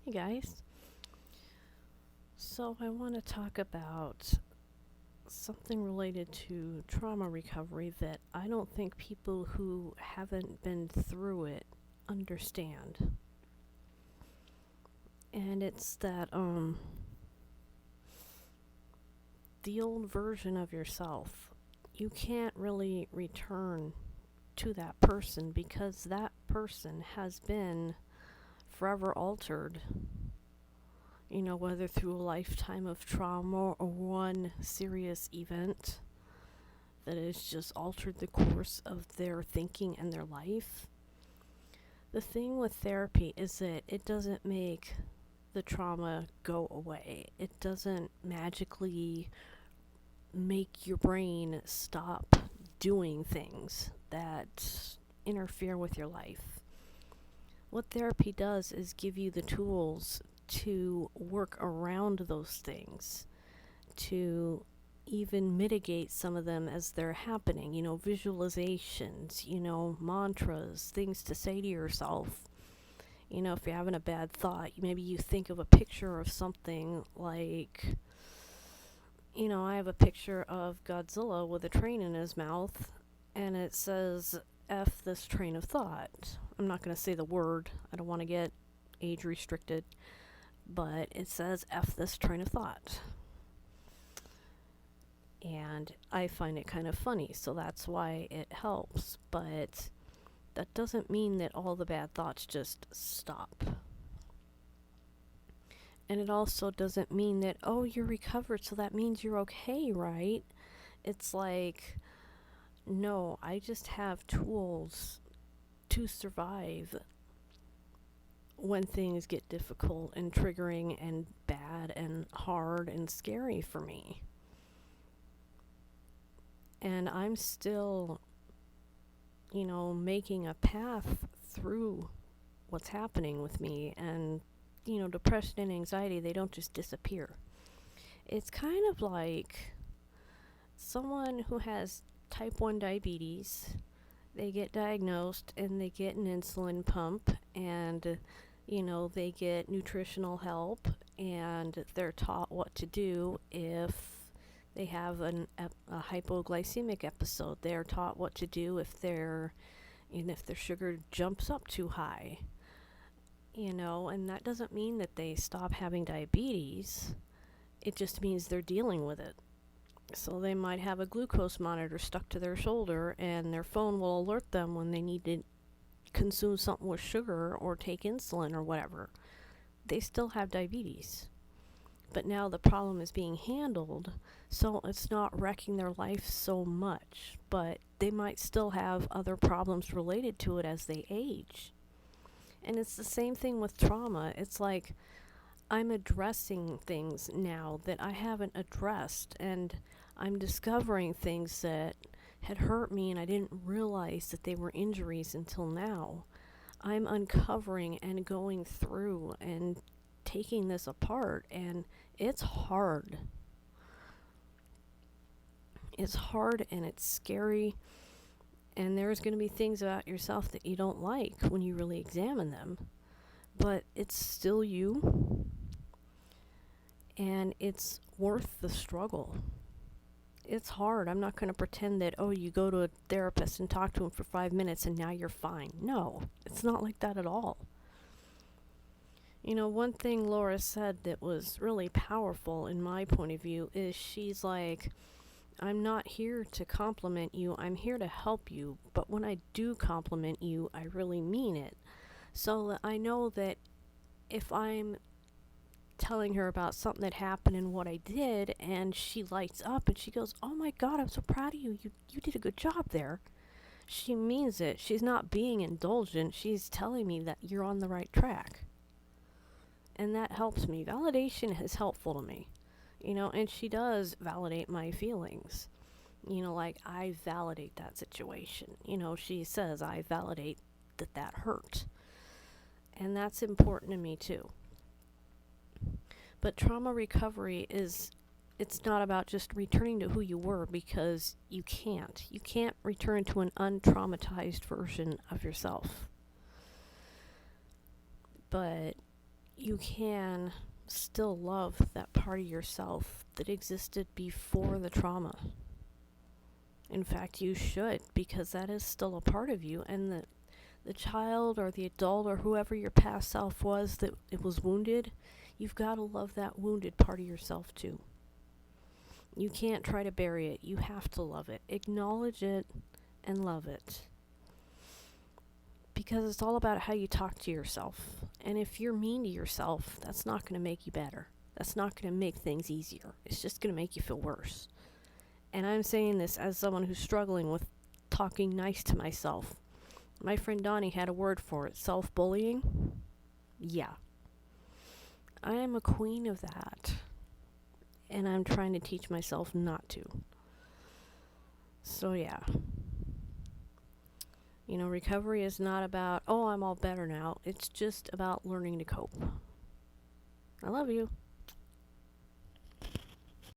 Hey guys. So I want to talk about something related to trauma recovery that I don't think people who haven't been through it understand. And it's that the old version of yourself, you can't really return to that person because that person has been forever altered, whether through a lifetime of trauma or one serious event that has just altered the course of their thinking and their life. The thing with therapy is that it doesn't make the trauma go away. It doesn't magically make your brain stop doing things that interfere with your life. What therapy does is give you the tools to work around those things, to even mitigate some of them as they're happening. Visualizations, mantras, things to say to yourself. If you're having a bad thought, maybe you think of a picture of something like, I have a picture of Godzilla with a train in his mouth, and it says, F this train of thought. I'm not going to say the word, I don't want to get age restricted, but it says, F this train of thought. And I find it kind of funny, so that's why it helps. But that doesn't mean that all the bad thoughts just stop. And it also doesn't mean that, oh, you're recovered, so that means you're okay, right? It's like, no, I just have tools to survive when things get difficult and triggering and bad and hard and scary for me. And I'm still, making a path through what's happening with me. And, depression and anxiety, they don't just disappear. It's kind of like someone who has type 1 diabetes. They get diagnosed and they get an insulin pump and, they get nutritional help and they're taught what to do if they have a hypoglycemic episode. They're taught what to do if their sugar jumps up too high. And that doesn't mean that they stop having diabetes. It just means they're dealing with it. So they might have a glucose monitor stuck to their shoulder and their phone will alert them when they need to consume something with sugar or take insulin or whatever. They still have diabetes. But now the problem is being handled, so it's not wrecking their life so much. But they might still have other problems related to it as they age. And it's the same thing with trauma. It's like I'm addressing things now that I haven't addressed, and I'm discovering things that had hurt me and I didn't realize that they were injuries until now. I'm uncovering and going through and taking this apart, and it's hard. It's hard and it's scary, and there's going to be things about yourself that you don't like when you really examine them, but it's still you, and it's worth the struggle. It's hard. I'm not going to pretend that, oh, you go to a therapist and talk to him for 5 minutes and now you're fine. No, it's not like that at all. One thing Laura said that was really powerful in my point of view is she's like, I'm not here to compliment you, I'm here to help you, but when I do compliment you, I really mean it. So that I know that if I'm telling her about something that happened and what I did, and she lights up and she goes, oh my God, I'm so proud of you, you did a good job there. She means it. She's not being indulgent, she's telling me that you're on the right track. And that helps me. Validation is helpful to me, and she does validate my feelings. Like I validate that situation. She says I validate that hurt. And that's important to me too. But trauma recovery it's not about just returning to who you were, because you can't. You can't return to an untraumatized version of yourself. But you can still love that part of yourself that existed before the trauma. In fact, you should, because that is still a part of you, and the child or the adult or whoever your past self was that it was wounded, you've got to love that wounded part of yourself too. You can't try to bury it. You have to love it. Acknowledge it and love it. Because it's all about how you talk to yourself. And if you're mean to yourself, that's not going to make you better. That's not going to make things easier. It's just going to make you feel worse. And I'm saying this as someone who's struggling with talking nice to myself. My friend Donnie had a word for it. Self-bullying. Yeah. I am a queen of that. And I'm trying to teach myself not to. So yeah. You know, recovery is not about, oh, I'm all better now. It's just about learning to cope. I love you.